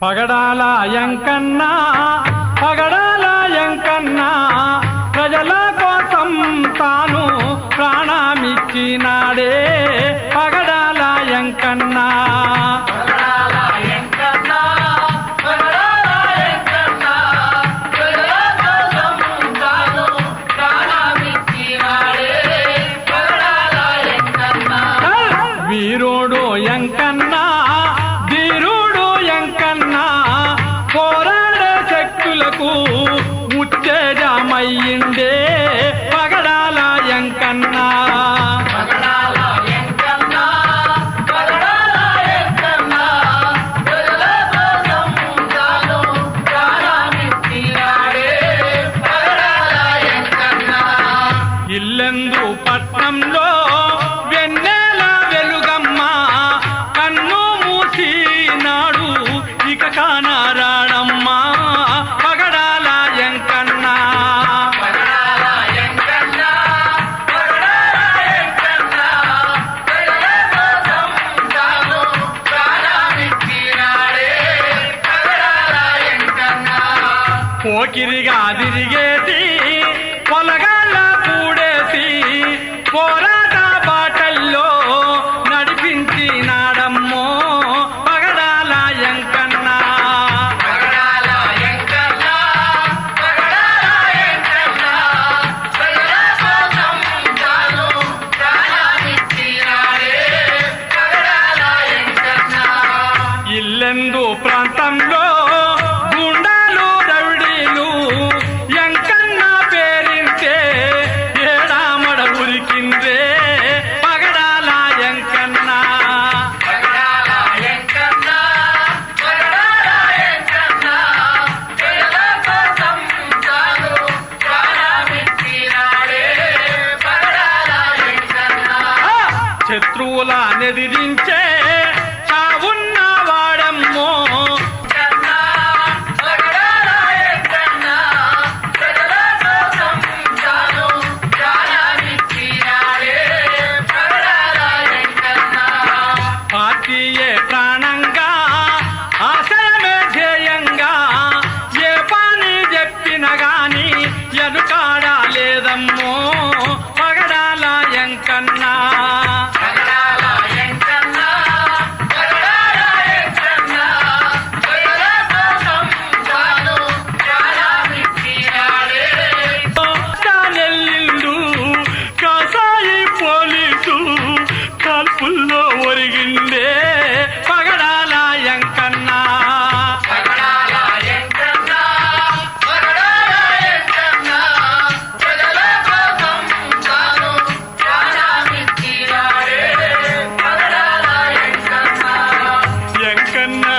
పగడాల యంకన్నా పగడాల యంకన్నా ప్రజల కోసం తాను ప్రాణమిచ్చినాడే పగడాల యంకన్నా వీరుడు యంకన్నా ధీరుడు యంకన్నా పోరాడే శక్తులకు ఉత్తేజమయ్యిండే పగడాల యంకన్నా ఇల్లెందు పట్నంలో వెన్నెల వెలుగమ్మ కన్ను మూసినాడు ఇక కానరాడమ్మా పగడాల యంకన్నా పోకిరిగా తిరిగేసి పొలగాళ్ళ కూడేసి పోరాట బాటల్లో నడిపించినాడమ్మో పగడాల యంకన్నా ఇల్లెందు ప్రాంతంలో గుండాలు రౌడీలు యంకన్న పేరింటే ఏడామడ ఉరికిందే పగడాల యంకన్నా శత్రువుల నెదిరించే చావున్న వాడమ్మో పార్టీయే ప్రాణంగా ఆశయమే ధ్యేయంగా ఏ పని చెప్పిన గాని ఎనుకాడా లేదమ్మో పగడాల యంకన్నా కాసాయి పోలీసు కాల్పుల్లో ఒరిగిందే పగడాల యంకన్నా యంకన్నా